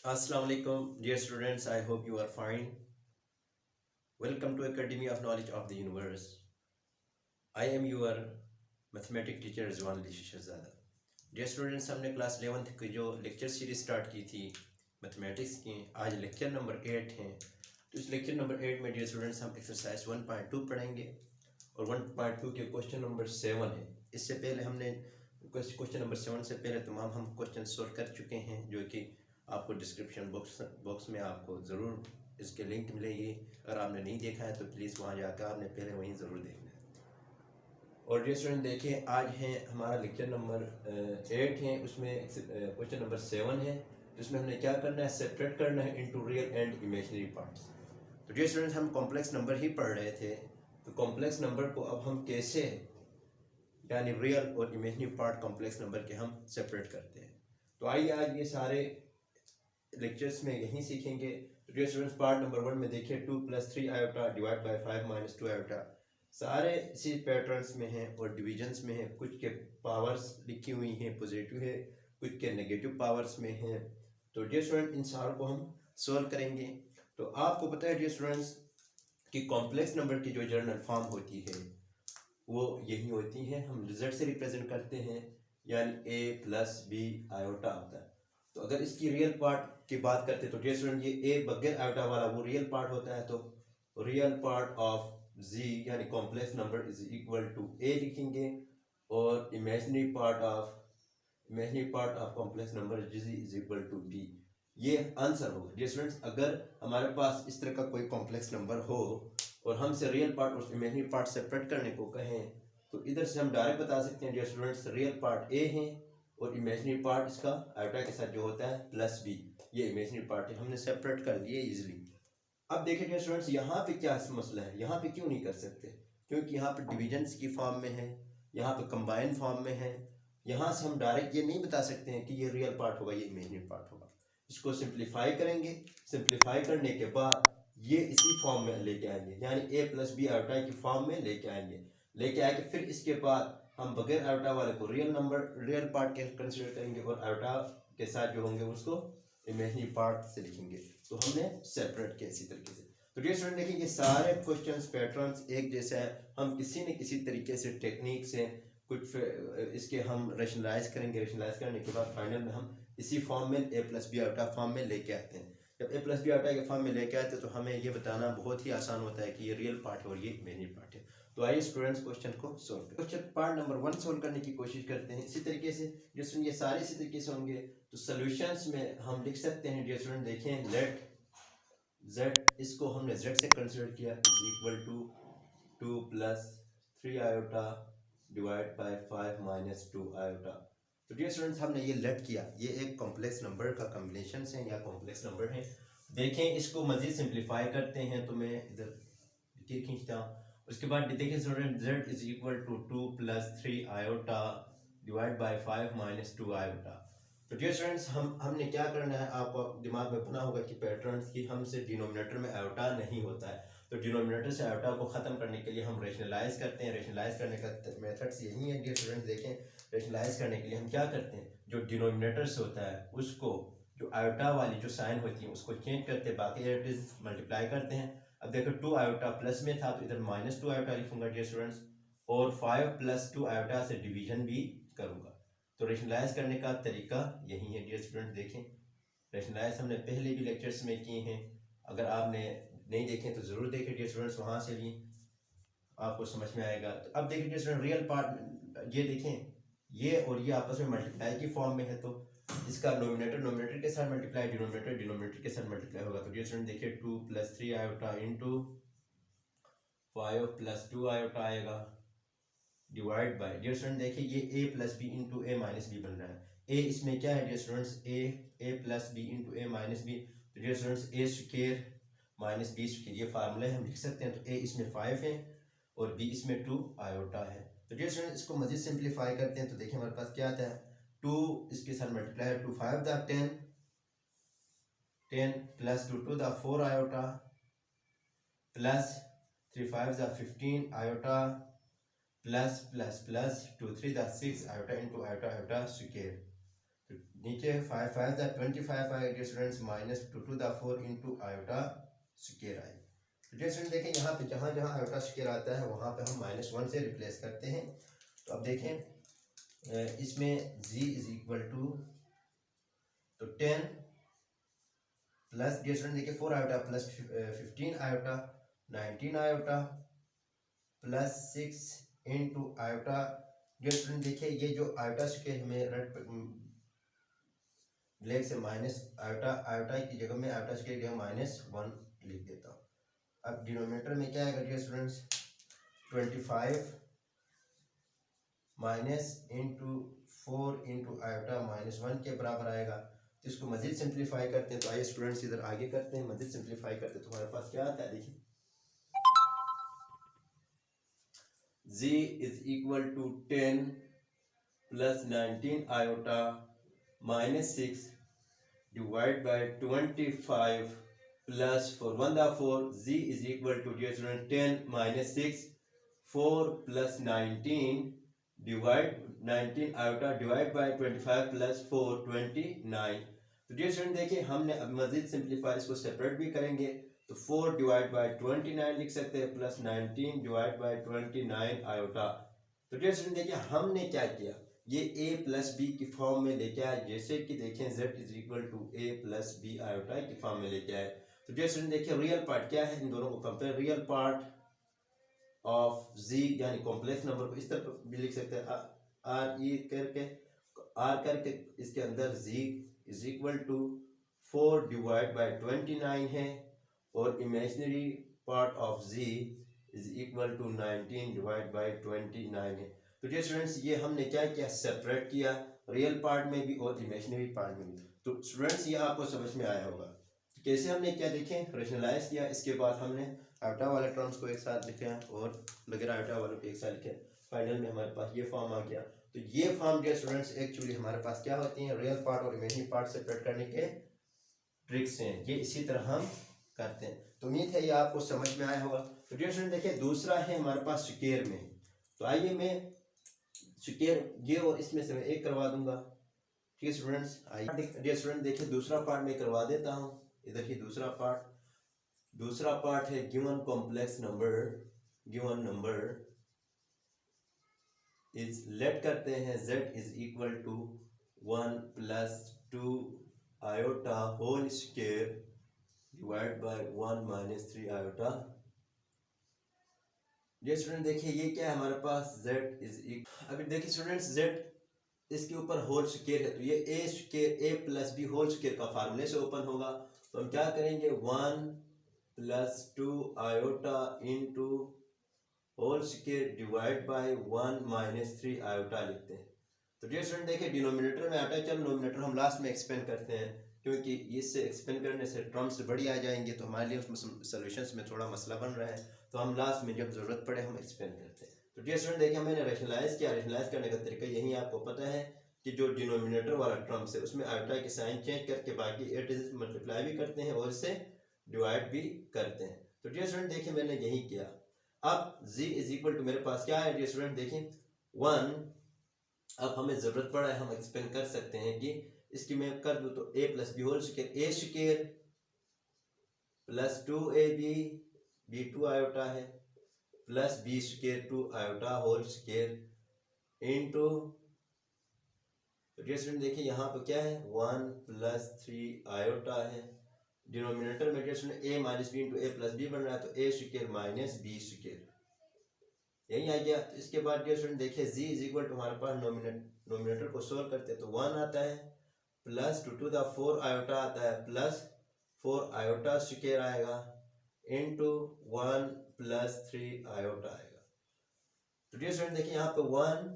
Assalamu alaikum, dear students. I hope you are fine. Welcome to Academy of Knowledge of the Universe. I am your mathematics teacher Rizwan Ali Shahzada. Dear students, हमने class 11th की जो lecture series start की थी mathematics की, आज lecture number 8 हैं। तो इस लेक्चर नंबर 8 में डियर स्टूडेंट्स हम एक्सरसाइज 1.2 पढ़ेंगे और 1.2 के क्वेश्चन नंबर 7 है। इससे पहले हमने क्वेश्चन नंबर 7 से पहले तमाम हम क्वेश्चन सोल्व कर चुके हैं, जो कि आपको डिस्क्रिप्शन बॉक्स में आपको ज़रूर इसके लिंक मिलेगी। अगर आपने नहीं देखा है तो प्लीज़ वहाँ जाकर आपने पहले वहीं ज़रूर देखना है। और डियर स्टूडेंट देखिए, आज है हमारा लेक्चर नंबर 8 है, उसमें क्वेश्चन नंबर 7 है। जिसमें हमने क्या करना है, सेपरेट करना है into real and imaginary parts. तो डियर स्टूडेंट्स, हम कॉम्प्लेक्स नंबर ही पढ़ रहे थे, तो कॉम्प्लेक्स नंबर को अब हम कैसे, यानी रियल और इमेजिनरी पार्ट कॉम्प्लेक्स नंबर के हम सेपरेट करते हैं। तो आइए आज ये सारे लेक्चर्स में यही सीखेंगे। तो डियर स्टूडेंट्स, पार्ट नंबर 1 में देखिए 2 + 3 आयोटा डिवाइड बाय 5 - 2 आयोटा। सारे इसी पैटर्न्स में हैं और डिविजन्स में हैं। कुछ के पावर्स लिखी हुई हैं पॉजिटिव है, कुछ के नेगेटिव पावर्स में हैं। तो डियर स्टूडेंट, इन सारों को हम सोल्व करेंगे। तो आपको पता है डियर स्टूडेंट्स कि कॉम्प्लेक्स नंबर की जो जनरल फॉर्म होती है वो यही होती है। हम रिजल्ट से रिप्रेजेंट करते हैं, यानी a + b आयोटा होता है। तो अगर इसकी रियल पार्ट की बात करते हैं तो डियर स्टूडेंट, ये a बगैर आयोटा वाला वो रियल पार्ट होता है। तो रियल पार्ट ऑफ z यानी complex number is equal to a लिखेंगे, और imaginary part of complex number z is equal to b। ये आंसर होगा डियर स्टूडेंट्स। अगर हमारे पास इस तरह का कोई कॉम्प्लेक्स नंबर हो और हमसे रियल पार्ट और इमेजिनरी पार्ट सेपरेट करने को कहें, तो इधर से हम डायरेक्ट बता सकते हैं dear students, real part a है और इमेजिनरी पार्ट इसका आयोटा के साथ जो होता है +b, ये इमेजिनरी पार्ट है। हमने सेपरेट कर दिए इजीली। अब देखिए डियर स्टूडेंट्स, यहाँ पे क्या मसला है, यहाँ पे क्यों नहीं कर सकते? क्योंकि यहाँ पे डिविजन्स की फॉर्म में है, यहाँ पे कंबाइन फॉर्म में है। यहाँ से हम डायरेक्ट ये नहीं बता सकते हैं कि ये रियल पार्ट होगा, ये इमेजिनरी पार्ट होगा। इसको सिंप्लीफाई करेंगे। सिंप्लीफाई करने के बाद ये इसी फॉर्म में लेके आएंगे, यानी a + b आयोटा की फॉर्म में लेके आएंगे। लेके आके फिर इसके बाद हम बगैर आयोटा वाले को रियल पार्ट के कंसिडर करेंगे, और आयोटा के साथ जो होंगे उसको इमेजिनरी पार्ट से लिखेंगे। तो हमने सेपरेट किया इसी तरीके से। तो डियर स्टूडेंट देखिए, ये सारे क्वेश्चंस पैटर्न्स एक जैसा है। हम किसी न किसी तरीके से टेक्निक से कुछ इसके हम रेशनलाइज करेंगे। रेशनलाइज करने के बाद फाइनल में हम इसी फॉर्म में a + b आयोटा फॉर्म में लेके आते हैं। जब a + b आयोटा के फॉर्म में लेके आते हैं तो हमें ये बताना बहुत ही आसान होता है कि ये रियल पार्ट है और ये इमेजिनरी पार्ट है। तो आइए स्टूडेंट्स क्वेश्चन को सोल्व करें। क्वेश्चन पार्ट नंबर 1 सोल्व करने की कोशिश करते हैं इसी तरीके से। जिसमें ये सारे इसी तरीके से होंगे, तो सॉल्यूशंस में हम लिख सकते हैं डियर स्टूडेंट, देखें लेट z, इसको हमने z से कंसीडर किया, is equal to 2 + 3 iota divide by 5 - 2 iota. तो डियर स्टूडेंट्स, हमने ये लेट किया, ये एक कॉम्प्लेक्स नंबर का कॉम्बिनेशन है या कॉम्प्लेक्स नंबर है। देखें, इसको मजीद सिंप्लीफाई करते हैं तो मैं इधर खींचता हूँ। उसके बाद देखिए student, z is equal to 2 + 3 iota divide by 5 - 2 iota. तो डियर स्टूडेंट्स, हमने क्या करना है, आपको दिमाग में बना होगा कि पैटर्न्स की हमसे डिनोमिनेटर में आयोटा नहीं होता है। तो डिनोमिनेटर से आयोटा को ख़त्म करने के लिए हम रेशनलाइज करते हैं। रेशनलाइज करने का मेथड्स यही है डियर स्टूडेंट्स। देखें, रेशनलाइज करने के लिए हम क्या करते हैं, जो डिनोमिनेटर से होता है उसको, जो आयोटा वाली जो साइन होती है उसको चेंज करते हैं, बाकी इट इज मल्टीप्लाई करते हैं। अब देखो 2 आयोटा प्लस में था तो इधर -2 आयोटा लिखूंगा डियर स्टूडेंट्स, और 5 + 2 आयोटा से डिवीजन भी करूंगा। तो रेशनलाइज करने का तरीका यही है डियर स्टूडेंट। देखें, रेशनलाइज हमने पहले भी लेक्चर्स में किए हैं, अगर आपने नहीं देखें तो ज़रूर देखें डियर स्टूडेंट्स, वहाँ से भी आपको समझ में आएगा। तो अब देखिए डियर स्टूडेंट, रियल पार्ट ये देखें, ये और ये आपस में मल्टीप्लाई की फॉर्म में है, तो इसका नोमिनेटर के साथ मल्टीप्लाई, डिनोमिनेटर के साथ मल्टीप्लाई होगा। तो डियर स्टूडेंट देखिए, 2 + 3 आयोटा इंटू 5 + 2 आयोटा आएगा, डिवाइड बाय, डियर स्टूडेंट देखिए ये a + b into a - b बन रहा है। a इसमें क्या है dear students, a + b into a - b। तो डियर स्टूडेंट्स a² - b², ये फार्मूला हम लिख सकते हैं। तो a इसमें 5 है और b इसमें 2 आयोटा है। तो डियर स्टूडेंट, इसको मजीद सिंप्लीफाई करते हैं तो देखिए हमारे पास क्या आता है, 2 इसके साथ मल्टीप्लाई, 2 5 दा 10, 10 + 2 2 दा 4 आयोटा, प्लस 3 5 दा 15 आयोटा, प्लस 2 3 दा 6 iota into iota iota square. नीचे 5 5 द 25 आएगा dear students, minus 2 to the 4 into iota square आएगा। डियर स्टूडेंट देखिए यहाँ पे जहाँ जहाँ आयोटा स्क्वायर आता है वहाँ पे हम -1 से रिप्लेस करते हैं। तो अब देखें इसमें z इज इक्वल टू, तो 10 प्लस डियर स्टूडेंट देखिए 4 iota plus 15 iota 19 iota plus 6 into iota. Dear student देखिए ये जो आयोटा स्क्वायर हमें रेड ब्लैक से माइनस आयोटा, आयोटा की जगह में आयोटा स्क्वायर की जगह -1 लिख देता हूँ। अब डिनोमिनेटर में क्या आएगा dear students, 25 minus into 4 into iota -1 के बराबर आएगा। तो इसको मजीद सिंप्लीफाई करते हैं। तो आइए स्टूडेंट्स इधर आगे करते हैं, मजीद सिंप्लीफाई करते हैं। तो हमारे पास क्या आता है देखिए, z is equal to 10 plus 19 iota minus 6 divide by 25 plus 4 1 दा 4, z is equal to dear student 10 minus 6 4 plus 19 divide 19 iota divide by 25 plus 4 29। तो डियर स्टूडेंट देखिए हमने अब मजीद सिंप्लीफाई इसको सेपरेट भी करेंगे। तो 4 डिवाइड बाय 29 लिख सकते हैं प्लस 19 डिवाइड बाय 29 आयोटा। तो डियर स्टूडेंट देखिए हमने क्या किया, ये a प्लस बी की फॉर्म में लेके आए, जैसे कि देखें z is equal to a plus B iota की फॉर्म में लेके आए। तो डियर स्टूडेंट देखिए रियल पार्ट क्या है, इन दोनों को compare, real part of z यानी कॉम्प्लेक्स नंबर को इस तरह भी लिख सकते हैं r e करके, r करके इसके अंदर z is equal to 4 divide by 29 है और imaginary part of z is equal to 19 divide by 29 है। तो डियर स्टूडेंट्स ये हमने क्या किया, सेपरेट किया, रियल पार्ट में भी और इमेजिनरी पार्ट में भी। तो स्टूडेंट्स ये आपको समझ में आया होगा कैसे हमने क्या देखें रेशनलाइज किया। इसके बाद हमने आयोटा वाले टर्म्स को एक साथ लिखा और वगैरह आयोटा वालों को एक साथ लिखे, फाइनल में हमारे पास ये फॉर्म आ गया। तो ये फॉर्म डियर स्टूडेंट्स एक्चुअली हमारे पास क्या होती हैं, रियल पार्ट और इमेजिनरी पार्ट सेपरेट करने के ट्रिक्स हैं, ये इसी तरह हम करते हैं। तो उम्मीद है ये आपको समझ में आया होगा। तो डियर स्टूडेंट देखिए दूसरा है हमारे पास स्क्वायर में। तो आइए मैं स्क्वायर ये और इसमें से मैं एक करवा दूंगा, ठीक है स्टूडेंट्स। आइए डियर स्टूडेंट देखिए दूसरा पार्ट मैं करवा देता हूँ। इधर ही दूसरा पार्ट है given complex number, given number is, let करते हैं z is equal to 1 plus 2 iota whole square divide by 1 minus 3 iota. ये स्टूडेंट देखिए ये क्या है हमारे पास, z इज इक्वल, अभी देखिए स्टूडेंट्स z इसके ऊपर होल स्क्वायर है, तो ये a square a plus B whole square का फार्मूले से ओपन होगा। तो हम क्या करेंगे, 1 plus 2 iota into whole square divide by 1 minus 3 iota लिखते हैं। तो डियर स्टूडेंट देखिए डिनोमिनेटर में आटा है, चलो नोमिनेटर हम लास्ट में एक्सपेंड करते हैं, क्योंकि इससे एक्सपेंड करने से टर्म्स बड़ी आ जाएंगे तो हमारे लिए उसमें सॉल्यूशंस में थोड़ा मसला बन रहा है। तो हम लास्ट में जब ज़रूरत पड़े हम एक्सपेंड करते हैं। तो डियर स्टूडेंट देखिए मैंने रेशनलाइज किया, रेशनलाइज करने का तरीका यही आपको पता है कि जो डिनोमिनेटर वाला टर्म्स है उसमें आयोटा के साइन चेंज करके बाकी 8 मल्टीप्लाई भी करते हैं और इससे डिवाइड भी करते हैं। तो डियर स्टूडेंट देखिए मैंने यही किया। अब z इज इक्वल टू मेरे पास क्या है डियर स्टूडेंट देखिए 1, अब हमें ज़रूरत पड़ा है हम एक्सपेंड कर सकते हैं कि इसकी मैं कर दूँ तो a plus B whole square, a square plus 2ab b 2 iota है plus b square 2 iota whole square into, dear student देखिए यहाँ पे क्या है 1 प्लस 3 आयोटा है, डिनोमिनेटर में dear student a minus B into a plus b बन रहा है तो a square minus b square यही आ गया। तो इसके बाद डियर स्टूडेंट देखिए z इज इक्वल टू हमारे पास नोमिनेटर को सोल्व करते हैं तो 1 आता है प्लस 2 टू द 4 आयोटा आता है प्लस 4 आयोटा स्क्वायर आएगा इंटू 1 प्लस 3 आयोटा आएगा। तो डियर स्टूडेंट देखिए यहाँ पे 1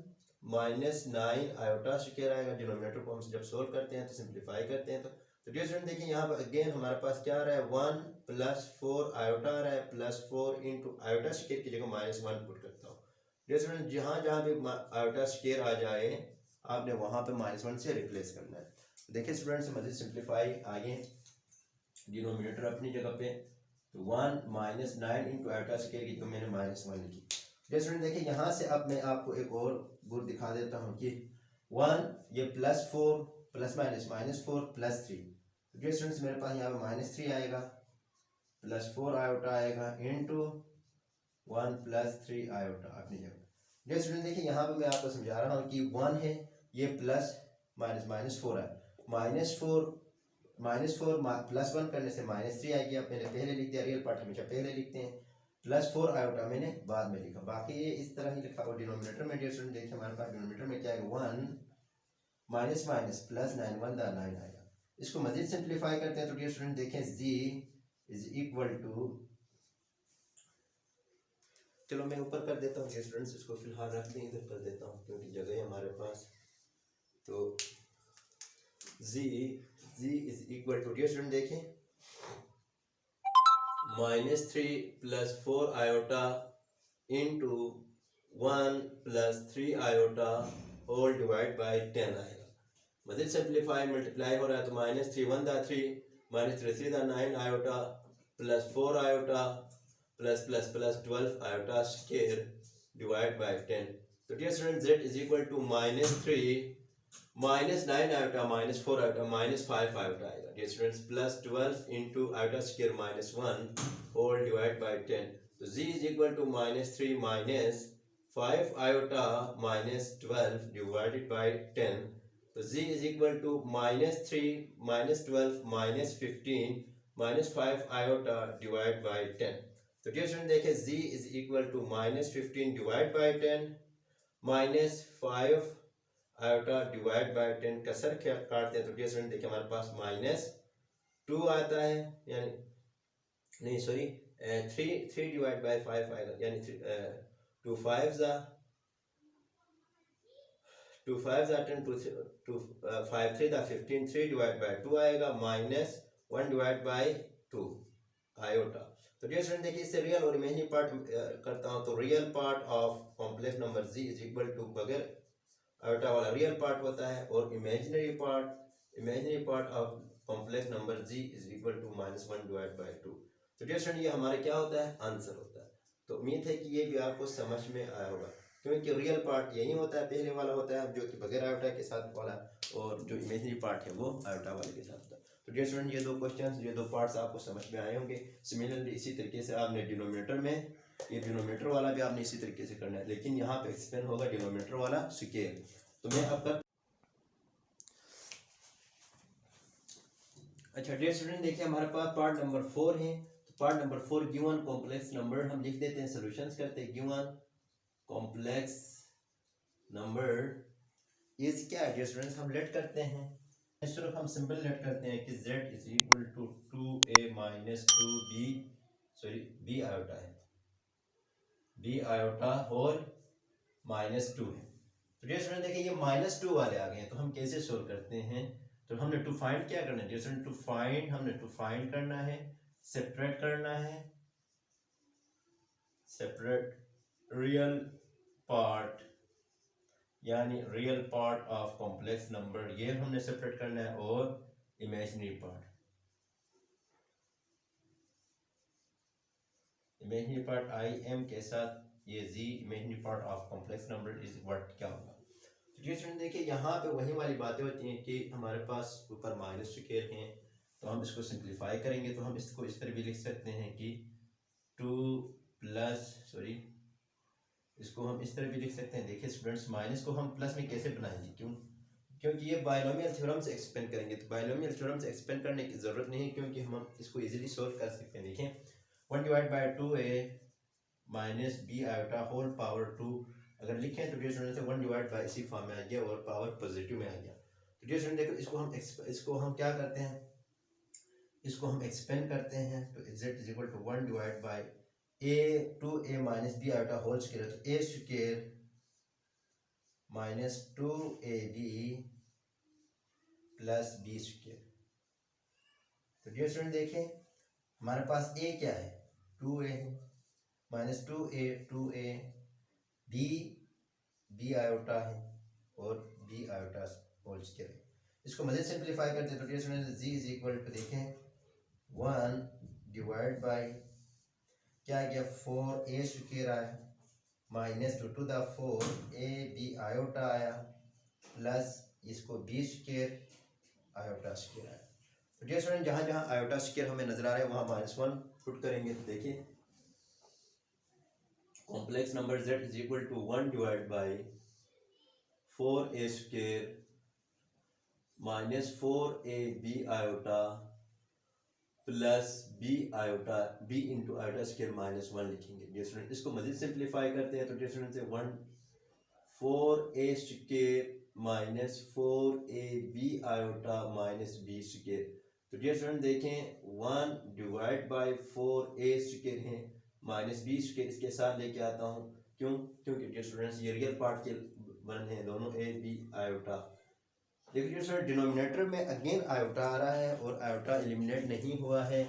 माइनस 9 आयोटा स्क्वायर आएगा, डिनोमिनेटर को हम जब सोल्व करते हैं तो सिंप्लीफाई करते हैं। तो डियर स्टूडेंट देखिए यहाँ पर अगेन हमारे पास क्या आ रहा है 1 प्लस 4 आयोटा आ रहा है प्लस 4 इंटू आयोटा स्क्वायर की जगह -1 पुट करता हूँ। डियर स्टूडेंट जहाँ जहाँ भी आयोटा स्क्वायर आ जाए आपने वहाँ पे -1 से रिप्लेस करना है। देखिए स्टूडेंट्स मज़ीद सिंप्लीफाई आगे, डिनोमिनेटर अपनी जगह पे तो 1 माइनस 9 इंटू आयोटा स्क्वायर की जगह मैंने -1 लिखी। डियर स्टूडेंट देखिए यहाँ से अब मैं आपको एक और गुड दिखा देता हूँ कि 1 ये प्लस 4 प्लस माइनस -4 + 3। तो डियर स्टूडेंट्स मेरे पास यहाँ पे -3 आएगा +4 आयोटा आएगा इनटू 1 + 3 आयोटा अपनी जगह। डियर स्टूडेंट देखिए यहाँ पे मैं आपको समझा रहा हूँ कि 1 है, ये प्लस माइनस -4 है, -4 +1 करने से -3 आएगी। आप मैंने पहले लिख दिया, रियल पार्ट हमेशा पहले लिखते हैं। +4 आयोटा मैंने बाद में लिखा, बाकी ये इस तरह ही लिखा। और डिनोमिनेटर में डियर स्टूडेंट देखिए हमारे पास डिनोमिनेटर में क्या आएगा 1 माइनस माइनस +9 1 दा 9 आएगा। इसको मजीद सिंप्लीफाई करते हैं तो डियर स्टूडेंट देखें z इज इक्वल टू, चलो मैं ऊपर कर देता हूँ डियर स्टूडेंट्स, इसको फिलहाल रख दें, इधर कर देता हूँ क्योंकि जगह है हमारे पास। तो z is equal to dear student देखें -3 + 4 iota into 1 + 3 iota whole divide by 10 आएगा। मजीद सिंप्लीफाई मल्टीप्लाई हो रहा है तो -3 1 दा 3 -3 3 दा 9 iota +4 iota plus 12 iota square divide by 10। तो dear student z is equal to -3 -9 iota -4 iota -5 iota आएगा dear students, +12 into iota square -1 whole divide by 10। तो z is equal to -3 -5 iota -12 divided by 10। तो z is equal to -3 -12 -15 -5 iota divide by 10। तो dear student देखिए z is equal to -15 divide by 10 -5 iota divide by 10 कसर काटते हैं तो dear student देखिए हमारे पास -2 आता है, यानी नहीं सॉरी 3 डिवाइड बाय 5 आएगा, यानी 2 5 ज़ा 10 2 5 3 दा 15 3 डिवाइड बाय 2 आएगा -1 डिवाइड बाय 2 आयोटा। तो डियर स्टूडेंट देखिए इससे रियल और इमेजिनरी पार्ट करता हूँ तो real part of complex number z is equal to बगैर आयोटा वाला रियल पार्ट होता है, और imaginary part of complex number z is equal to -1 divide by 2। तो डियर स्टूडेंट ये हमारे क्या होता है, आंसर होता है। तो उम्मीद है कि ये भी आपको समझ में आया होगा, क्योंकि रियल पार्ट यही होता है, पहले वाला होता है जो कि बगैर आयोटा के साथ वाला, और जो इमेजिनरी पार्ट है वो आयोटा वाले के साथ होता है। तो डियर स्टूडेंट ये दो क्वेश्चंस, ये दो पार्ट्स आपको समझ में आए होंगे। सिमिलरली इसी तरीके से आपने डिनोमिनेटर में, ये डिनोमिनेटर वाला भी आपने इसी तरीके से करना है, लेकिन यहाँ पे एक्सप्लेन होगा डिनोमिनेटर वाला स्केल। तो मैं अब तक अच्छा डियर स्टूडेंट देखिए हमारे पास पार्ट नंबर 4 है। तो part number 4 given complex number हम लिख देते हैं, सॉल्यूशंस करते हैं। गिवन कॉम्प्लेक्स नंबर इज क्या है डियर स्टूडेंट्स, हम लेट करते हैं, सिर्फ हम सिंपल लेट करते हैं कि z is equal to 2a minus 2b sorry b iota है, b आयोटा होल -2 है। तो डियर स्टूडेंट देखिए ये -2 वाले आ गए हैं, तो हम कैसे सोल्व करते हैं। तो हमने टू फाइंड क्या करना है डियर स्टूडेंट, हमने टू फाइंड करना है, सेपरेट करना है, सेपरेट रियल पार्ट यानी real part of complex number, ये हमने सेपरेट करना है, और इमेजिनरी पार्ट आई एम के साथ ये z imaginary part of complex number is what क्या होगा। तो जी स्टूडेंट देखिए यहाँ पे वही वाली बातें होती हैं कि हमारे पास ऊपर माइनस स्क्वायर हैं, तो हम इसको सिंप्लीफाई करेंगे तो हम इसको इस तरह भी लिख सकते हैं कि 2 प्लस सॉरी इसको हम इस तरह भी लिख सकते हैं। देखिए स्टूडेंट्स माइनस को हम प्लस में कैसे बनाएंगे, क्योंकि ये बायनोमियल थ्योरम से एक्सपेंड करेंगे, तो बायनोमियल थ्योरम से एक्सपेंड करने की ज़रूरत नहीं है, क्योंकि हम इसको इजीली सोल्व कर सकते हैं। देखें 1 divide by 2a minus b iota whole power 2 अगर लिखें तो डियर स्टूडेंट 1 डिवाइड बाय इसी फॉर्म में आ गया और पावर पॉजिटिव में आ गया। तो डियर स्टूडेंट देखो इसको हम क्या करते हैं, इसको हम एक्सपेंड करते हैं, तो z is equal to 1 divide by a 2a minus b iota whole square, तो a square minus 2ab plus b square. तो डियर स्टूडेंट देखें हमारे पास a क्या है 2a है, माइनस 2a b आयोटा है और b आयोटा होल स्क्वायर है। इसको मज़ीद सिंप्लीफाई करते हैं तो dear student z is equal to देखें 1 डिवाइड बाय क्या आ गया 4a स्क्वायर आया minus 2 to the 4 a b iota आया प्लस इसको b स्क्वायर आयोटा स्क्वायर आया। तो डियर स्टूडेंट जहाँ जहाँ आयोटा स्क्वायर हमें नजर आ रहा है वहाँ -1 पुट करेंगे। तो देखिए complex number z is equal to 1 divide by 4a square minus 4ab iota plus b iota b into iota square -1 लिखेंगे। डियर स्टूडेंट इसको मजीद सिंप्लीफाई करते हैं तो डियर स्टूडेंट से 1 4a square minus 4ab iota minus b square. तो dear student देखें 1 divide by 4a square है minus b square इसके साथ लेके आता हूँ। क्यों? क्योंकि डियर स्टूडेंट्स ये रियल पार्ट के बन हैं दोनों a b आयोटा। देखिए डियर स्टूडेंट डिनोमिनेटर में अगेन आयोटा आ रहा है और आयोटा एलिमिनेट नहीं हुआ है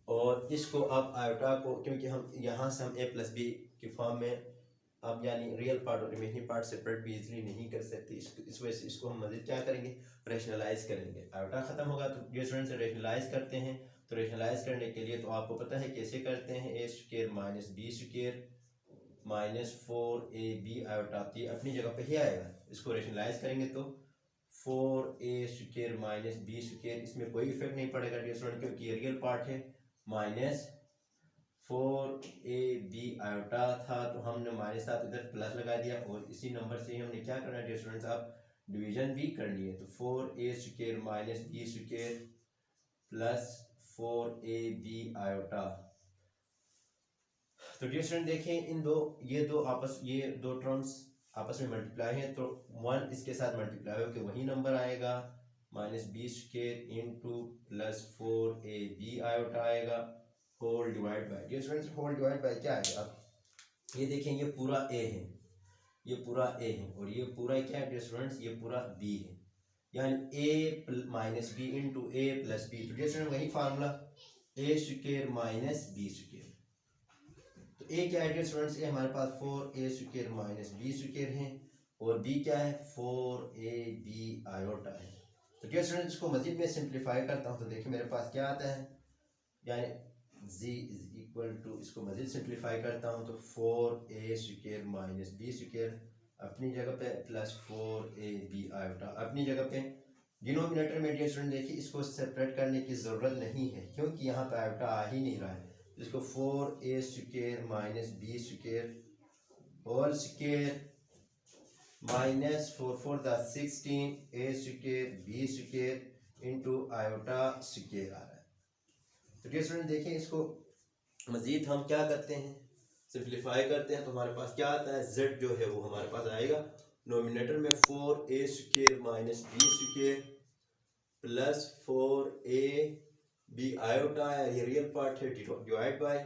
और इसको अब आयोटा को क्योंकि हम यहाँ से हम a प्लस बी की फॉर्म में अब यानी रियल पार्ट और इमेजिनरी पार्ट सेपरेट भी इजीली नहीं कर सकते। इस वजह से इसको हम मजीद क्या करेंगे रेशनलाइज करेंगे। आयोटा ख़त्म होगा तो डियर स्टूडेंट से रेशनलाइज करते हैं। तो रेशनलाइज करने के लिए तो आपको पता है कैसे करते हैं a square minus b square minus 4ab iota अपनी जगह पे ही आएगा। इसको रेशनलाइज करेंगे तो 4a square minus b square इसमें कोई इफेक्ट नहीं पड़ेगा डियर स्टूडेंट क्योंकि ये रियल पार्ट है। माइनस 4ab आयोटा था तो हमने माइनस साथ इधर प्लस लगा दिया और इसी नंबर से हमने क्या करना है डियर स्टूडेंट्स अब डिवीजन भी करनी है। तो 4a square minus b square plus 4ab iota. तो डियर स्टूडेंट देखें इन ये दो टर्म्स आपस में मल्टीप्लाई हैं तो 1 इसके साथ मल्टीप्लाई होकर वही नंबर आएगा minus b square into plus 4ab iota आएगा whole divide by. Dear students whole divide by क्या आएगा? अब ये देखें ये पूरा a है ये पूरा a है और ये पूरा क्या है डियर स्टूडेंट्स ये पूरा b है यानी a minus B into a plus B. तो डियर स्टूडेंट वही formula a square minus b square. तो a क्या है डियर स्टूडेंट्स a हमारे पास 4a square minus b square है और b क्या है 4ab आयोटा है। तो डियर स्टूडेंट्स इसको मजीद में सिंप्लीफाई करता हूँ तो देखिए मेरे पास क्या आता है यानी z इज इक्वल टू इसको मजीद सिंप्लीफाई करता हूँ तो 4a square minus b square अपनी जगह पे प्लस 4ab आयोटा अपनी जगह पे। डिनोमिनेटर में डियर स्टूडेंट देखिए इसको सेपरेट करने की ज़रूरत नहीं है क्योंकि यहाँ पे आयोटा आ ही नहीं रहा है। इसको 4a square minus b square whole square minus 4 द 16 a square b square into iota square आ रहा है। तो डियर स्टूडेंट देखिए इसको मजीद हम क्या करते हैं सिंप्लीफाई करते हैं तो हमारे पास क्या आता है z जो है वो हमारे पास आएगा नोमिनेटर में 4a square minus b square plus 4ab iota है ये रियल पार्ट है divide by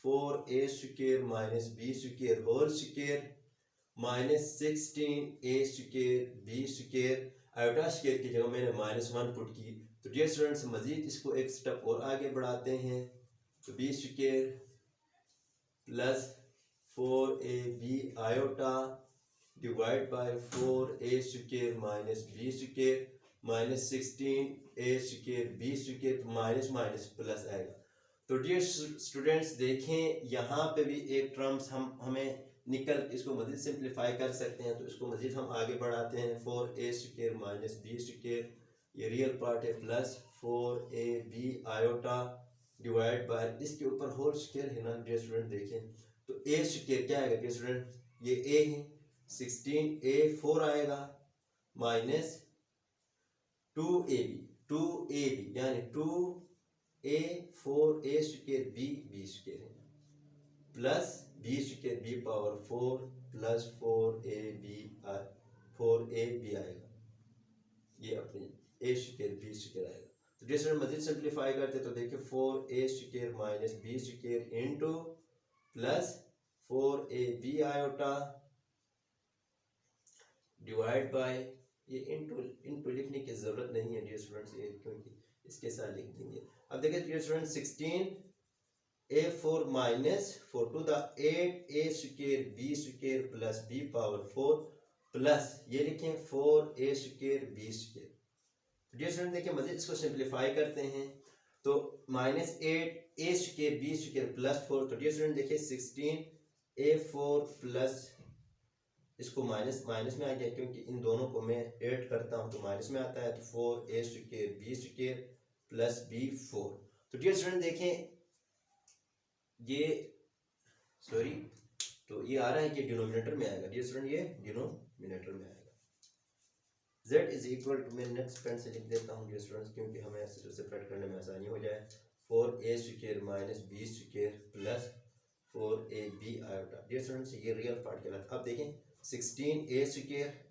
4a square minus b square whole square minus 16a square b square iota square की जगह मैंने -1 पुट की। तो डियर स्टूडेंट्स मजीद इसको एक स्टेप और आगे बढ़ाते हैं तो b square plus 4ab iota divide by 4a square minus b square minus 16a square b square minus minus plus आएगा। तो डियर स्टूडेंट्स देखें यहाँ पे भी एक टर्म्स हमें निकल इसको मजीद सिंप्लीफाई कर सकते हैं तो इसको मजीद हम आगे बढ़ाते हैं 4a square minus b square ये रियल पार्ट है plus 4ab iota divide bye इसके ऊपर होल स्क्वायर है ना डियर स्टूडेंट देखें तो a स्क्वायर क्या आएगा डियर स्टूडेंट ये a है 16a 4 आएगा माइनस 2ab यानी 2a 4a square b square है plus b square b power 4 plus 4ab आएगा ये अपनी a स्क्वायर b स्क्वायर आएगा। तो डियर स्टूडेंट मजीद सिंप्लीफाई करते तो देखिए 4a square minus b square into plus 4ab iota divide bye ये इनटू लिखने की जरूरत नहीं है डियर स्टूडेंट्स क्योंकि इसके साथ लिख देंगे। अब देखिए dear student 16a4 minus 4 two द 8a square b square plus b power 4 plus ये लिखें 4a square b square. Dear student देखिए मजीद इसको सिंप्लीफाई करते हैं तो minus 8a square b square plus 4 तो डियर स्टूडेंट देखिए 16a4 प्लस इसको माइनस माइनस में आ गया, क्योंकि इन दोनों को मैं ऐड करता हूँ तो माइनस में आता है, तो 4a square b square plus b4। तो डियर स्टूडेंट देखें ये सॉरी, तो ये आ रहा है कि डिनोमिनेटर में आएगा डियर स्टूडेंट, ये डिनोमिनेटर में आएगा। z इज इक्वल टू, मैं नेक्स्ट पेन से लिख देता हूँ डियर स्टूडेंट्स, क्योंकि हमें ऐसे सेपरेट करने में आसानी हो जाए। 4a square minus b square plus 4ab iota. Dear students ये रियल पार्ट कहलाता है। अब देखें 16a square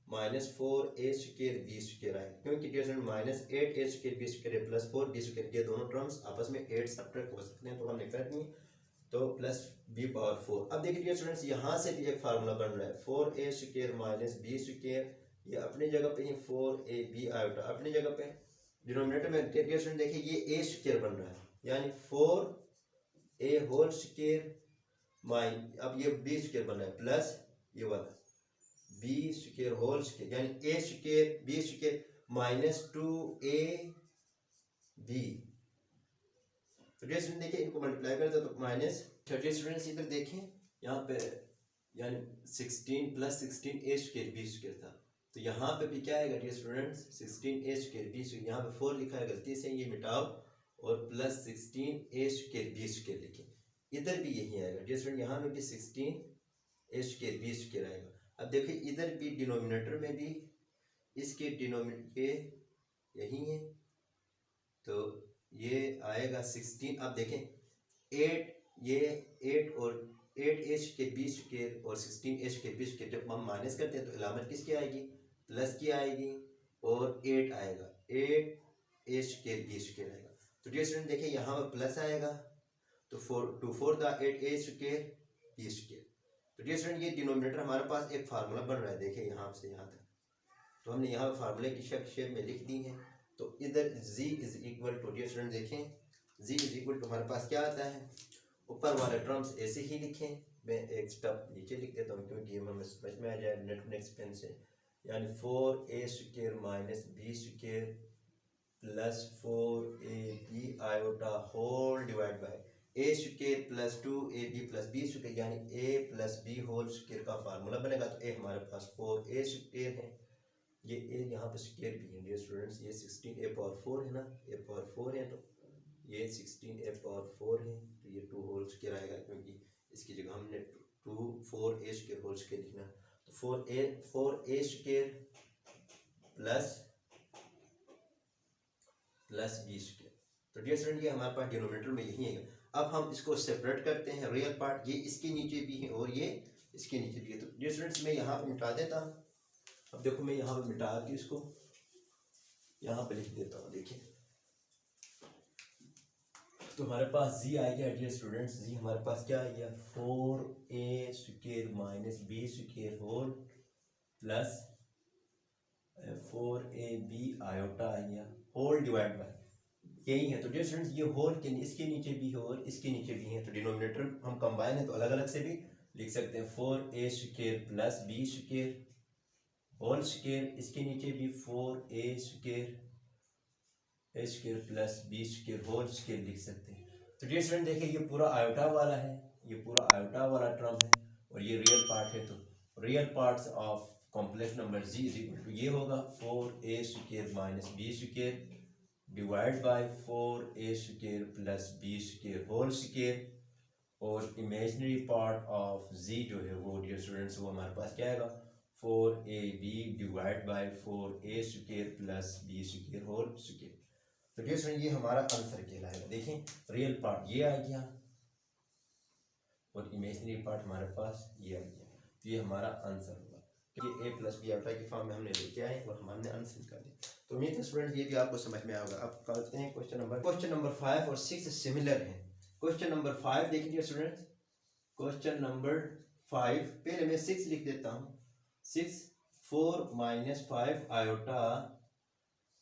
minus 4a square b square आएगा, क्योंकि dear student minus 8a square b square plus 4b square, ये दोनों टर्म्स आपस में 8 सब्ट्रैक्ट हो सकते हैं, तो हमने कर दी, तो प्लस b पावर 4। अब देखिए डियर स्टूडेंट्स यहाँ से भी एक फार्मूला बन रहा है, 4a square minus b square, ये अपनी जगह पे ही 4ab आयोटा अपनी जगह पे, डिनोमिनेटर में डियर स्टूडेंट देखिए ये a स्क्वायर बन रहा है, यानी 4a होल स्क्वायर माइन, अब ये b स्क्वायर बन रहा है प्लस ये वाला b स्क्वायर होल स्क्वायर, यानी a square b square minus 2ab। तो डियर स्टूडेंट देखिए इनको मल्टीप्लाई करते हैं तो माइनस, डियर स्टूडेंट्स इधर देखें यहाँ पे, यानी 16 plus 16a square b square था, तो यहाँ पे भी क्या आएगा dear students 16a square b square, यहाँ पे 4 लिखा है गलती से, ये मिटाओ और plus 16a square b square लिखें, इधर भी यही आएगा डियर स्टूडेंट, यहाँ में भी 16a स्क्वायर b स्क्वायर आएगा। अब देखिए इधर भी डिनोमिनेटर में भी इसके डिनोमिनेटर यही है, तो ये आएगा 16। अब देखें 8, ये 8 और 8a स्क्वायर b स्क्वायर और 16a स्क्वायर b स्क्वायर, जब हम माइनस करते हैं तो अलामत किसकी आएगी, प्लस की आएगी, और 8 आएगा, 8a स्क्वायर b स्क्वायर आएगा। तो डियर स्टूडेंट देखिए यहाँ पर प्लस आएगा, तो 2 4 the 8a square b square. तो डियर स्टूडेंट ये डिनोमिनेटर हमारे पास एक फार्मूला बन रहा है, देखिए यहाँ से यहाँ तक, तो हमने यहाँ फार्मूले की शेप में लिख दी है। तो इधर z is equal to, dear student देखें z इज इक्वल टू हमारे पास क्या आता है, ऊपर वाले टर्म्स ऐसे ही लिखें, मैं एक स्टेप नीचे लिख देता हूँ क्योंकि हमें समझ में आ जाए नेक्स्ट पेन से, यानी 4a square minus b square plus 4ab iota whole divide by a square plus 2ab plus b square, यानी a plus b whole square का फार्मूला बनेगा। तो a हमारे पास 4a स्क्वायर है, ये a यहाँ पे स्क्वायर भी है डियर स्टूडेंट्स, ये 16a पावर 4 है ना, a पावर 4 है, तो ये 16a पावर 4 है, तो ये 2 होल स्क्वायर आएगा, क्योंकि इसकी जगह हमने 4a स्क्वायर होल स्क्वायर लिखना, तो 4a square plus b square. तो डियर स्टूडेंट ये हमारे पास डिनोमिनेटर में यही है। अब हम इसको सेपरेट करते हैं, रियल पार्ट ये इसके नीचे भी है और ये इसके नीचे भी है। तो डियर स्टूडेंट्स मैं यहाँ पे मिटा देता हूँ, अब देखो मैं यहाँ पे मिटा के इसको यहाँ पे लिख देता हूँ, देखिए तो हमारे पास z आ गया डियर स्टूडेंट्स, z हमारे पास क्या आ गया 4a square minus b square whole plus 4ab iota आ गया होल डिवाइड बाय, यही है। तो डियर स्टूडेंट्स ये होल के इसके नीचे भी है और इसके नीचे भी है, तो डिनोमिनेटर हम कंबाइन है तो अलग अलग से भी लिख सकते हैं, 4a square plus b square whole square, इसके नीचे भी 4a square plus b square whole square लिख सकते हैं। तो डियर स्टूडेंट देखिए ये पूरा आयोटा वाला है, ये पूरा आयोटा वाला टर्म है और ये रियल पार्ट है, तो real parts of complex number z is equal to ये होगा 4a square minus b square divide by 4a square plus b square whole square, और इमेजिनरी पार्ट ऑफ z जो है वो डियर स्टूडेंट्स वो हमारे पास क्या आएगा 4ab divide by 4a square plus b square whole square. तो डियर स्टूडेंट ये हमारा आंसर कहलाएगा। देखें रियल पार्ट ये आ गया और इमेजिनरी पार्ट हमारे पास ये आ गया, तो ये हमारा आंसर होगा। ये a प्लस बी आयोटा की फॉर्म में हमने लेके आए और हमने आंसर निकाल दिया। तो उम्मीद है स्टूडेंट ये भी आपको समझ में आएगा। अब करते हैं क्वेश्चन नंबर 5 और 6 सिमिलर हैं। क्वेश्चन नंबर 5 देखिए स्टूडेंट्स, क्वेश्चन नंबर 5 पहले मैं 6 लिख देता हूँ, 6 4 minus 5 iota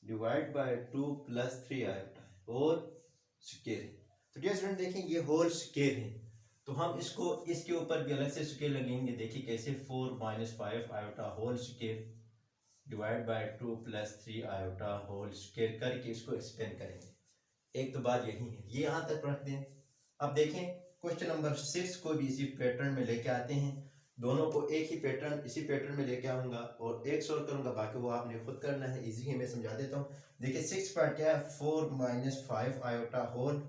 divide by 2 plus 3 iota whole square. तो डियर स्टूडेंट देखें ये होल स्क्वायर है, तो हम इसको इसके ऊपर भी अलग से स्क्वायर लगेंगे। देखिए कैसे 4 minus 5 iota whole square divide by 2 plus 3 iota whole square करके इसको एक्सपेंड करेंगे। एक तो बात यही है, ये यहाँ तक रख दें। अब देखें क्वेश्चन नंबर 6 को भी इसी पैटर्न में लेके आते हैं। दोनों को एक ही पैटर्न इसी पैटर्न में लेके आऊँगा और एक सोल्व करूँगा, बाकी वो आपने खुद करना है। इजी है, मैं समझा देता हूँ। देखिए 6 पार्ट क्या है, 4 - 5 iota whole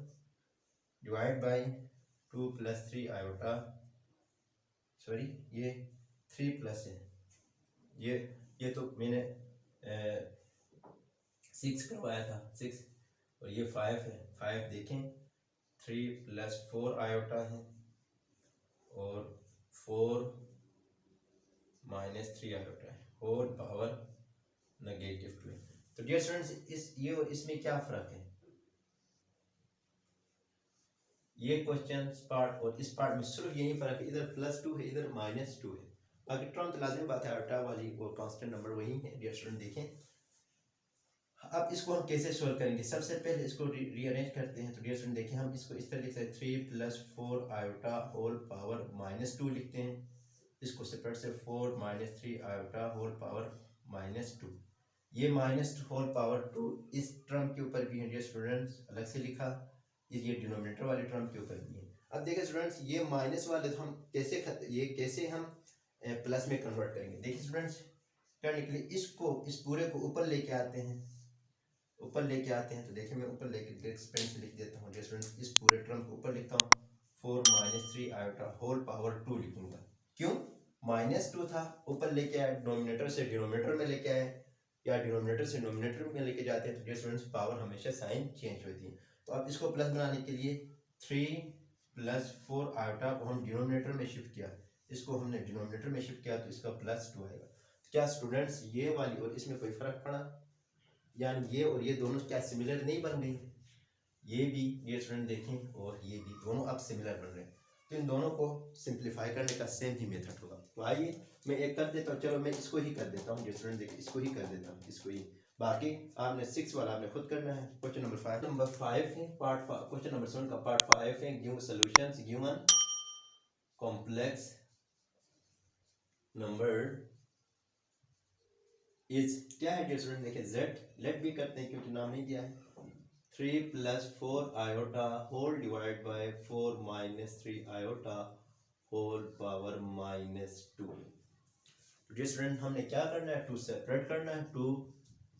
divide by 2 + 3 iota, sorry ये 3 प्लस है, ये तो मैंने 6 करवाया था 6, और ये 5 है 5 देखें 3 + 4 आयोटा है और 4 - 3 आयोटा है, होल पावर -2 है। तो डियर स्टूडेंट्स इस ये और इसमें क्या फ़र्क है, ये क्वेश्चन पार्ट और इस पार्ट में सिर्फ यही फ़र्क है, इधर +2 है इधर -2 है। बाकी टर्म तो लाजिम बात है, आयोटा वाली और कांस्टेंट नंबर वही है। डियर स्टूडेंट देखें अब इसको हम कैसे सोल्व करेंगे, सबसे पहले इसको रीअरेंज करते हैं। तो डियर स्टूडेंट देखिए हम इसको इस तरह लिख सकते हैं 3 + 4 आयोटा होल पावर -2 लिखते हैं, इसको सेपरेट से 4 - 3 आयोटा होल पावर -2, ये -2 इस टर्म के ऊपर भी है डियर स्टूडेंट्स, अलग से लिखा, ये डिनोमिनेटर वाले टर्म के ऊपर भी है। अब देखिए स्टूडेंट्स ये माइनस वाले तो हम कैसे हम प्लस में कन्वर्ट करेंगे। देखिए स्टूडेंट्स करने के लिए इसको इस पूरे को ऊपर लेके आते हैं, ऊपर लेके आते हैं। तो देखिए मैं ऊपर लेके पेन से लिख देता हूँ स्टूडेंट्स, इस पूरे टर्म को ऊपर लिखता हूँ 4 - 3 आयोटा होल पावर 2 लिखूंगा। क्यों, -2 था, ऊपर लेके आए, डिनोमिनेटर से डिनोमिनेटर में लेके आए या डिनोमिनेटर से नोमिनेटर में लेके जाते हैं, तो डियर स्टूडेंट्स पावर हमेशा साइन चेंज होती है। तो अब इसको प्लस बनाने के लिए 3 + 4 आयोटा को हम डिनोमिनेटर में शिफ्ट किया, इसको हमने डिनोमिनेटर में शिफ्ट किया तो इसका +2 आएगा। क्या स्टूडेंट्स ये वाली और इसमें कोई फर्क पड़ा, यानी ये और ये दोनों क्या सिमिलर नहीं बन गई, ये भी डियर स्टूडेंट देखें और ये भी दोनों अब सिमिलर बन रहे हैं। तो इन दोनों को सिंप्लीफाई करने का सेम ही मेथड होगा। तो आइए मैं एक कर देता हूँ, चलो मैं इसको ही कर देता हूँ डियर स्टूडेंट, देखिए इसको ही कर देता हूँ, इसको ही, बाकी आपने 6 वाला आपने खुद करना है। क्वेश्चन नंबर 5 है पार्ट, क्वेश्चन नंबर 7 का पार्ट 5 है, given solutions given complex number is, क्या है डियर स्टूडेंट देखिए z लेट भी करते हैं क्योंकि नाम नहीं दिया है, 3 + 4 iota whole divide by 4 - 3 iota whole power -2। Dear student हमने क्या करना है, टू सेपरेट करना है, टू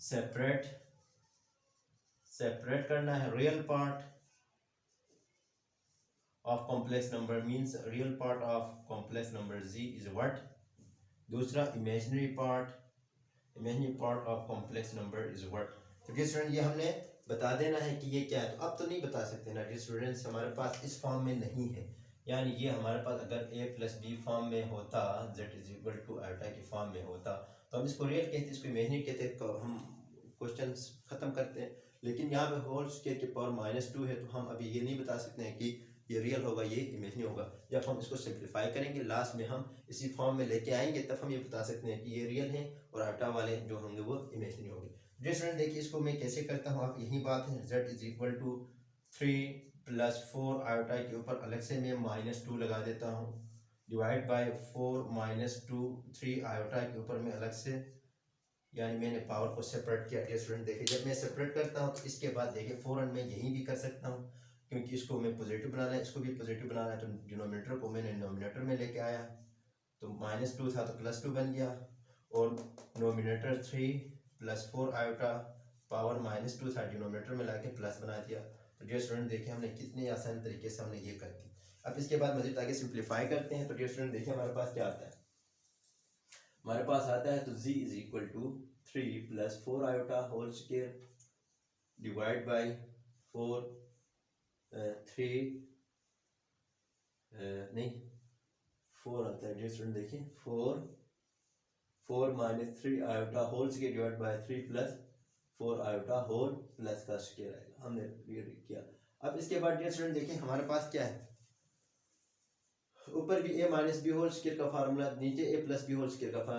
सेपरेट करना है। Real part of complex number means real part of complex number z is what, दूसरा imaginary part of complex number is what. तो डियर स्टूडेंट ये हमने बता देना है कि ये क्या है। तो अब तो नहीं बता सकते ना डियर स्टूडेंट्स, हमारे पास इस फॉर्म में नहीं है, यानी ये हमारे पास अगर a + b फॉर्म में होता, z = आयोटा के फॉर्म में होता, तो हम इसको रियल कहते, इसको इमेजिनरी कहते, तो हम क्वेश्चन ख़त्म करते हैं। लेकिन यहाँ पे होल स्क्वायर की पावर -2 है, तो हम अभी ये नहीं बता सकते हैं कि ये रियल होगा ये इमेजिनरी होगा। जब हम इसको सिंप्लीफाई करेंगे लास्ट में हम इसी फॉर्म में लेके आएंगे, तब हम ये बता सकते हैं कि ये रियल है और आटा वाले जो होंगे वो इमेजिनरी होंगे। डियर स्टूडेंट देखिए इसको मैं कैसे करता हूँ, आप यही बात है, z = 3 + 4 आयोटा के ऊपर अलग से मैं -2 लगा देता हूँ, डिवाइड बाय 4 - 2 3 आयोटा के ऊपर मैं अलग से, यानी मैंने पावर को सेपरेट किया। डियर स्टूडेंट देखिए जब मैं सेपरेट करता हूँ तो इसके बाद देखिए फ़ौरन मैं यही भी कर सकता हूँ, क्योंकि इसको मैं पॉजिटिव बनाना है, इसको भी पॉजिटिव बनाना है, तो डिनोमिनेटर को मैंने नोमिनेटर में लेके आया, तो -2 था तो +2 बन गया, और नोमिनेटर 3 + 4 आयोटा पावर -2 था, डिनोमिनेटर में लाके प्लस बना दिया। तो डियर स्टूडेंट देखिए हमने कितने आसान तरीके से हमने ये कर दी। अब इसके बाद मज़ीद आगे सिंप्लीफाई करते हैं। तो डियर स्टूडेंट देखिए हमारे पास क्या आता है, हमारे पास आता है तो z = 3 + 4 iota whole square divide by 4 3 नहीं 4 आता है डियर स्टूडेंट देखिए 4 - 3 iota whole square divide by 3 + 4 iota whole plus का स्क्वायर आएगा, हमने ये किया। अब इसके बाद डियर स्टूडेंट देखिए हमारे पास क्या है, ऊपर भी a - b होल स्क्वायर का फार्मूला, नीचे a + b होल स्क्वायर का।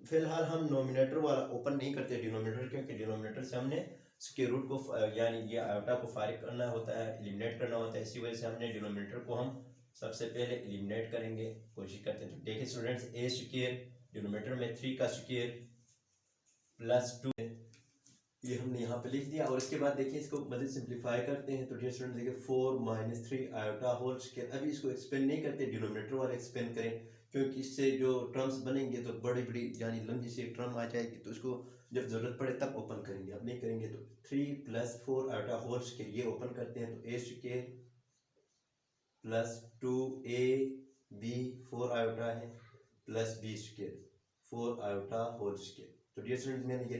फिलहाल हम नोमिनेटर वाला ओपन नहीं करते डिनोमिनेटर, क्योंकि डिनोमिनेटर से हमने स्क्वायर रूट को यानी ये आयोटा को फारिग करना होता है, एलिमिनेट करना होता है, इसी वजह से हमने डिनोमिनेटर को हम सबसे पहले एलिमिनेट करेंगे, कोशिश करते हैं। तो देखिए स्टूडेंट्स a² डिनोमिनेटर में 3 का स्क्वायर +2 ये हमने यहाँ पे लिख दिया, और इसके बाद देखिए इसको मज़ीद सिंप्लीफाई करते हैं। तो डियर स्टूडेंट देखिए 4 - 3 आयोटा होल स्क्वायर, अभी इसको एक्सपेंड नहीं करते, डिनोमिनेटर वाला एक्सपेंड करें, क्योंकि इससे जो टर्म्स बनेंगे तो बड़ी बड़ी यानी लंबी सी टर्म आ जाएगी, तो उसको जब ज़रूरत पड़े तब ओपन करेंगे, अब नहीं करेंगे। तो 3 + 4 आयोटा होल स्केयर ये ओपन करते हैं, तो a² + 2ab 4 आयोटा है + b² 4 आयोटा होल स्केयर। तो डियर स्टूडेंट मैंने ये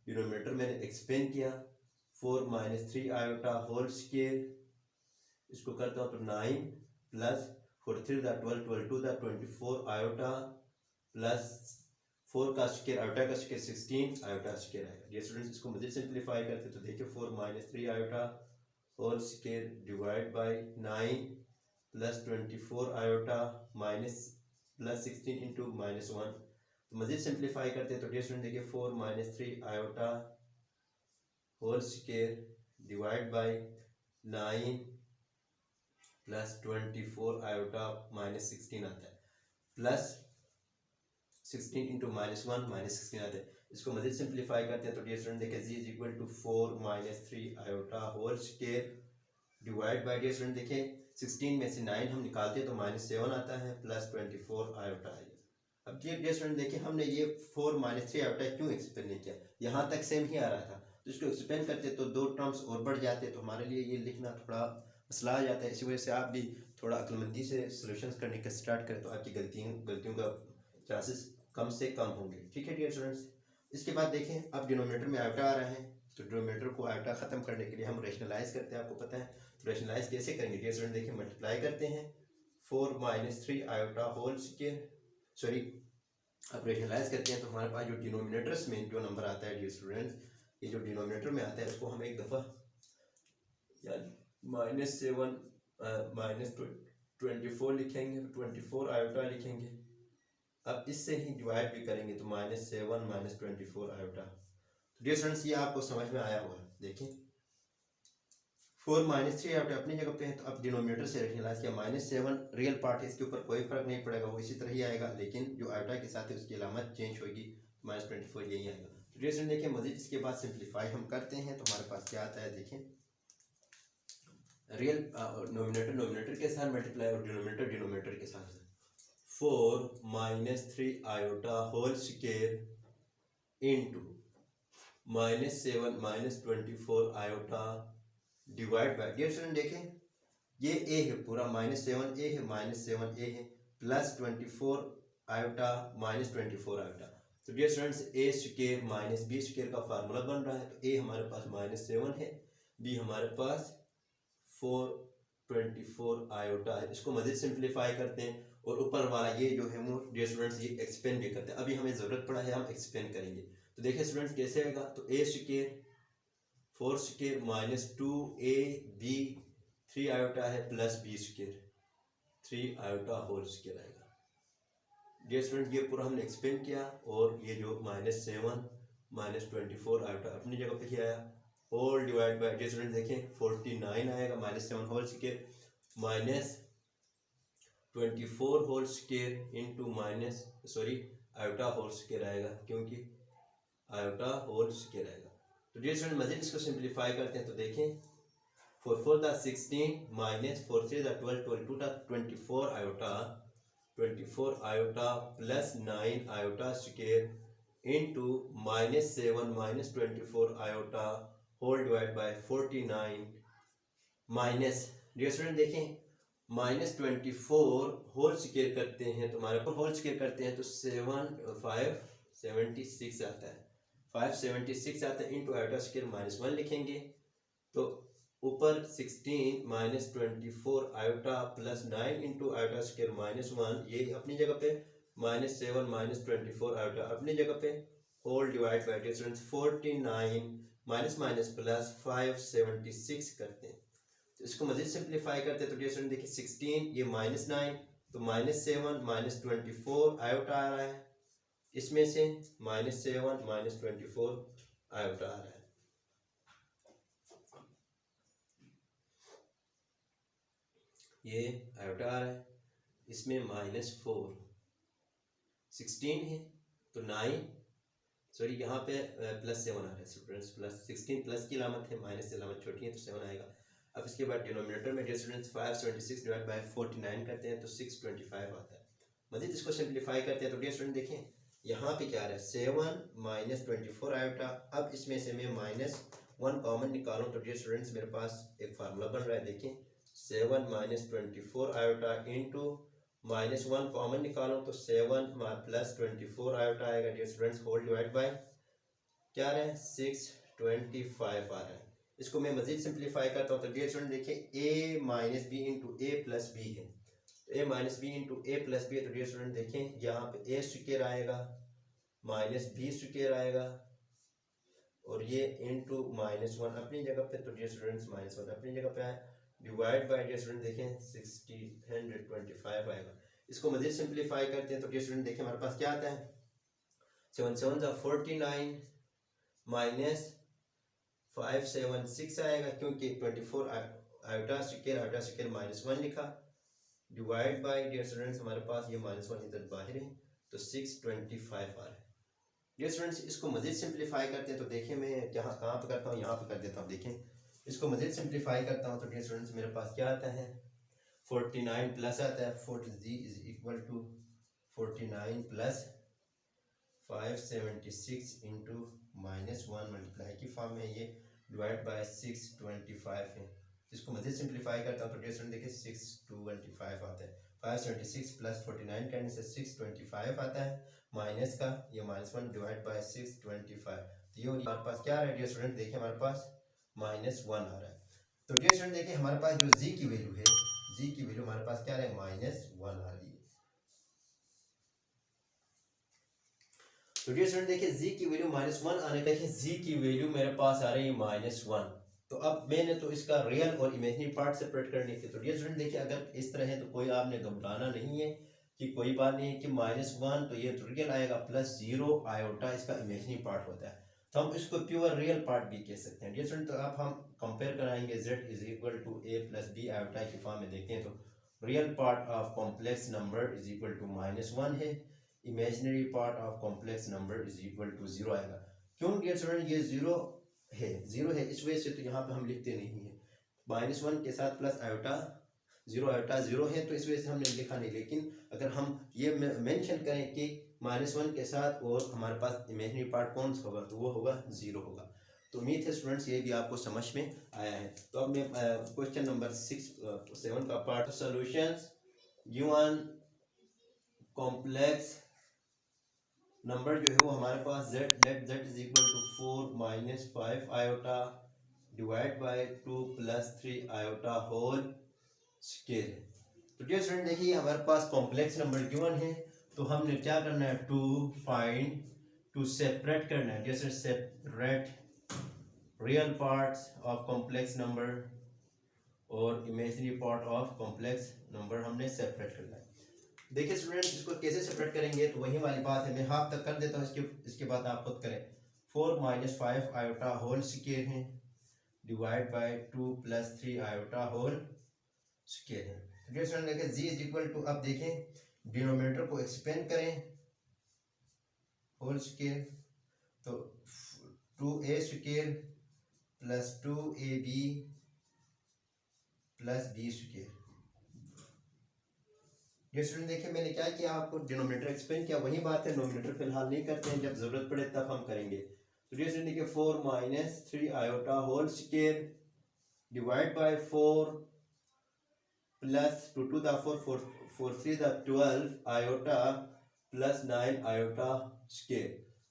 डिनोमिनेटर मैंने एक्सपेंड किया, 4 - 3 आयोटा होल स्केयर, इसको करता हूँ तो 9 + 4 3 = 12 12 2 = 24 आयोटा प्लस 4 का स्क्वायर आयोटा का स्क्वायर 16 आयोटा स्क्वायर आएगा। डियर स्टूडेंट्स इसको मज़ीद सिंप्लीफाई करते तो देखिए 4 - 3 iota whole square divide by 9 + 24 iota minus plus 16 into -1। तो मज़ीद सिंप्लीफाई करते तो डियर स्टूडेंट देखिए 4 - 3 iota whole square divide by 9 + 24 iota -16 आता है, प्लस 16 इंटू -1 -16 आता है। इसको मज़ीद सिंप्लीफाई करते हैं तो डियर स्टूडेंट देखिए z = 4 - 3 iota whole square divide by, dear student देखिए 16 में से 9 हम निकालते हैं तो -7 आता है प्लस 24 आयोटा है। अब डियर स्टूडेंट देखिए हमने ये 4 - 3 आयोटा क्यों एक्सपेंड नहीं किया, यहाँ तक सेम ही आ रहा था, तो इसको एक्सपेंड करते तो 2 टर्म्स और बढ़ जाते, तो हमारे लिए ये लिखना थोड़ा मसला आ जाता है। इसी वजह से आप भी थोड़ा अक्लमंदी से सॉल्यूशंस करने का स्टार्ट करें तो आपकी गलतियों का चांसेस कम से कम होंगे। ठीक है डियर स्टूडेंट्स, इसके बाद देखें अब डिनोमिनेटर में आयोटा आ रहा है, तो डिनोमिनेटर को आयोटा ख़त्म करने के लिए हम रेशनलाइज करते हैं, आपको पता है। तो रेशनलाइज कैसे करेंगे डियर स्टूडेंट देखिए मल्टीप्लाई करते हैं 4 - 3 आयोटा होल स्क्वायर, सॉरी अब रेशनलाइज करते हैं तो हमारे पास जो डिनोमिनेटर्स में जो नंबर आता है डियर स्टूडेंट्स, ये जो डिनोमिनेटर में आता है उसको हम एक दफ़ा यानी -7 -24 लिखेंगे, 24 आयोटा लिखेंगे। अब इससे ही डिवाइड भी करेंगे तो -7 - 24 आयोटा। तो डियर स्टूडेंट्स ये आपको समझ में आया होगा। देखिए 4 - 3 आयोटा अपनी जगह पे है, तो अब डिनोमिनेटर से रेशनलाइज किया, -7 रियल पार्ट है, इसके ऊपर कोई फर्क नहीं पड़ेगा, वो इसी तरह ही आएगा, लेकिन जो आयोटा के साथ है उसकी अलामत चेंज होगी, -24 यही आएगा। तो डियर स्टूडेंट देखिए मजीद इसके बाद सिंप्लीफाई हम करते हैं तो हमारे पास क्या आता है, देखिए रियल नोमिनेटर के साथ मल्टीप्लाई और डिनोमिनेटर के साथ 4 - 3 iota whole square into -7 - 24 iota divide by, dear student देखें ये ए है पूरा, -7 ए है -7 ए है प्लस 24 आयोटा -24 आयोटा। तो डियर स्टूडेंट्स ए स्क्वायर माइनस बी स्क्वायर का फार्मूला बन रहा है, तो ए हमारे पास -7 है, बी हमारे पास 424 आयोटा है। इसको मज़ीद सिंप्लीफाई करते हैं और ऊपर वाला ये जो है वो डियर स्टूडेंट्स ये एक्सपेंड भी करते हैं, अभी हमें ज़रूरत पड़ा है हम एक्सपेंड करेंगे। तो देखिए स्टूडेंट्स कैसे आएगा, तो a square 4 square -2ab 3 iota है plus b square 3 iota whole square आएगा। डियर स्टूडेंट ये पूरा हमने एक्सपेंड किया और ये जो -7 - 24 आयोटा अपनी जगह पे ही आया, whole divide by, dear student देखें 49 आएगा, -7 whole square -24 whole square into iota whole square आएगा, क्योंकि आयोटा होल स्क्वायर आएगा। तो डियर स्टूडेंट मजीद इसको सिंप्लीफाई करते हैं तो देखें 4 4 = 16 -4 3 = 12 12 2 = 24 iota plus 9 iota square into -7 - 24 iota whole divide by 49 minus, dear student देखें -24 होल स्क्वायर करते हैं तो हमारे पर होल स्क्वायर करते हैं तो 576 आता है, 576 आता है इंटू आयोटा स्क्वायर -1 लिखेंगे, तो ऊपर 16 - 24 iota plus 9 into iota square -1 ये अपनी जगह पे, -7 - 24 आयोटा अपनी जगह पे, whole divide by, dear students 49 minus minus plus 576 करते हैं। तो इसको मजीद सिंप्लीफाई करते हैं तो डियर स्टूडेंट देखिए 16 ये -9 तो -7 - 24 आयोटा आ रहा है, इसमें से -7 - 24 आयोटा आ रहा है। ये आयोटा आ रहा है, इसमें -4 16 है तो 9 सॉरी यहाँ पे +7 आ रहा है स्टूडेंट्स, +16 प्लस की अलामत है, माइनस की अलामत छोटी है तो 7 आएगा। अब इसके बाद डिनोमिनेटर में डियर स्टूडेंट्स 576 डिवाइड बाय 49 करते हैं तो 625 आता है, मजीद इसको सिंप्लीफाई करते हैं तो डियर स्टूडेंट देखें यहाँ पे क्या आ रहा है 7 माइनस 24 आयोटा। अब इसमें से मैं -1 कॉमन निकालूं तो डियर स्टूडेंट्स मेरे पास एक फार्मूला बन रहा है। देखें 7 माइनस 24 आयोटा इंटू -1 कॉमन निकालूं तो 7 प्लस 24 आयोटा आएगा dear students, whole divide by क्या आ रहा है 625 आ रहा है। इसको मैं मजीद सिंप्लीफाई करता हूँ तो डियर स्टूडेंट देखिए a minus B into a plus b है, a minus B into a plus b है तो डियर स्टूडेंट देखें यहाँ पे a स्क्वायर आएगा माइनस बी स्क्वायर आएगा और ये इंटू -1 अपनी जगह पे तो डियर स्टूडेंट्स -1 अपनी जगह पे आए डिवाइड बाय डियर स्टूडेंट देखें 125 आएगा। इसको मजीद सिंप्लीफाई करते हैं तो डियर स्टूडेंट देखें हमारे पास क्या आता है 7 7 49 माइनस 576 आएगा क्योंकि 24 आयोटा स्क्वायर -1 लिखा डिवाइड बाय डियर स्टूडेंट्स हमारे पास ये -1 इधर बाहर है तो 625 आ रहा है। डियर स्टूडेंट्स इसको मजीद सिंप्लीफाई करते हैं तो देखिए मैं कहाँ पे करता हूँ, यहाँ पे कर देता हूँ। देखें इसको मजीद सिंप्लीफाई करता हूँ तो डियर स्टूडेंट्स मेरे पास क्या आता है 49 प्लस आता है 40 is equal to 49 plus 576 into -1 multiply की फॉर्म में ये डिवाइड बाय 625 है। इसको मजीद सिंप्लीफाई करता हूँ तो डियर स्टूडेंट देखिए 625 आता है। 576 प्लस 49 करने से 625 आता है माइनस का ये -1 डिवाइड बाय 625 तो ये हमारे पास क्या आ रहा है डियर स्टूडेंट देखिए हमारे पास -1 आ रहा है। तो डियर स्टूडेंट देखिए हमारे पास जो जी की वैल्यू है जी की वैल्यू हमारे पास क्या आ रहा है -1 आ रही है। तो डियर स्टूडेंट देखिए जी की वैल्यू -1 आने का देखिए जी की वैल्यू मेरे पास आ रही है -1। तो अब मैंने तो इसका रियल और इमेजिनरी पार्ट सेपरेट करनी थी। तो डियर स्टूडेंट देखिए अगर इस तरह है तो कोई आपने घबराना नहीं है कि कोई बात नहीं है कि -1 तो ये तो रियल आएगा प्लस 0 आयोटा इसका इमेजिनरी पार्ट होता है तो हम इसको प्योर रियल पार्ट भी कह सकते हैं। डियर स्टूडेंट तो अब हम कंपेयर कराएंगे z is equal to a plus B iota की फॉर्म में देखते हैं तो real part of complex number is equal to -1 है, imaginary part of complex number is equal to 0 आएगा। क्यों डियर स्टूडेंट ये 0 है इस वजह से तो यहाँ पे हम लिखते नहीं है -1 के साथ प्लस आयोटा 0 है तो इस वजह से हमने लिखा नहीं। लेकिन अगर हम ये मेंशन करें कि -1 के साथ और हमारे पास इमेजिनरी पार्ट कौन सा होगा तो वो होगा 0 होगा। तो उम्मीद है स्टूडेंट्स ये भी आपको समझ में आया है। तो अब मैं क्वेश्चन नंबर 7 का part solutions given complex number जो है वो हमारे पास z is equal to 4 minus 5 iota divide by 2 plus 3 iota whole square है। तो डियर स्टूडेंट देखिए हमारे पास कॉम्प्लेक्स नंबर गिवन है तो हमने क्या करना है टू सेपरेट करना है। जैसे separate real parts of complex number और imaginary part of complex number हमने सेपरेट करना है। देखिए स्टूडेंट्स इसको कैसे सेपरेट करेंगे तो वही वाली बात है, मैं हाफ तक कर देता हूँ इसके बाद आप खुद करें। 4 माइनस 5 आयोटा होल स्क्वायर है divide by 2 plus 3 iota whole square है। डियर स्टूडेंट देखिए जी इज इक्वल टू अब देखें डिनोमिनेटर को एक्सपेंड करें होल स्क्वायर तो 2a square plus 2ab plus b square. ये स्टूडेंट देखिए मैंने क्या किया आपको डिनोमिनेटर एक्सपेंड किया, वही बात है नोमिनेटर फिलहाल नहीं करते हैं, जब जरूरत पड़े तब हम करेंगे। तो ये स्टूडेंट देखिए 4 minus 3 iota whole square divide by 4 plus 2 to the 4 3 the 12 iota plus 9 iota square.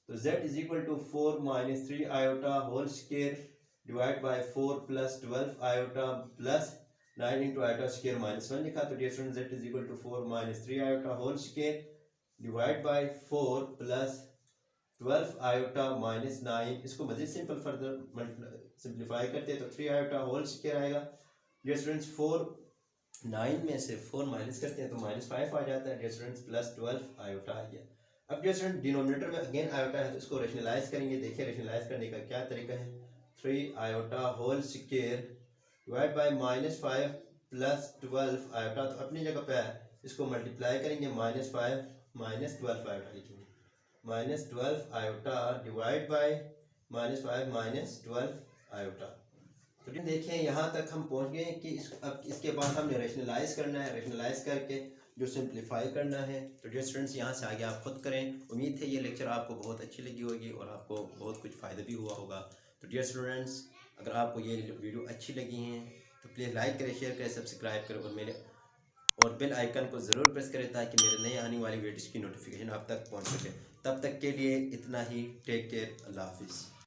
तो z is equal to 4 minus 3 iota whole square divide by 4 plus 12 iota plus 9 into iota square -1 लिखा। तो dear student z is equal to 4 minus 3 iota whole square divide by 4 plus 12 iota -9। इसको मजीद simple further simplify करते हैं तो 3 iota whole square आएगा। Dear students 9 में से 4 minus करते हैं तो -5 आ जाता है। डियर स्टूडेंट्स प्लस 12 आयोटा आ गया। अब डियर स्टूडेंट डिनोमिनेटर में अगेन आयोटा है तो इसको रेशनलाइज करेंगे। देखिए रेशनलाइज करने का क्या तरीका है 3 iota whole square divide by -5 plus 12 iota तो अपनी जगह पे है, इसको मल्टीप्लाई करेंगे -5 -12 आयोटा लिखेंगे -12 आयोटा डिवाइड बाय -5 -12 आयोटा। तो देखें यहाँ तक हम पहुँच गए कि अब इसके बाद हमने रेशनलाइज करना है। रेशनलाइज करके जो सिंप्लीफाई करना है। तो डियर स्टूडेंट्स यहाँ से आगे आप खुद करें। उम्मीद है ये लेक्चर आपको बहुत अच्छी लगी होगी और आपको बहुत कुछ फ़ायदा भी हुआ होगा। तो डियर स्टूडेंट्स, अगर आपको ये वीडियो अच्छी लगी हैं तो प्लीज़ लाइक करें, शेयर करें, सब्सक्राइब करें और बेल आइकन को ज़रूर प्रेस करें ताकि मेरे नए आने वाली वीडियोज़ की नोटिफिकेशन आप तक पहुँच सके। तब तक के लिए इतना ही। Take care. अल्लाह हाफिज़।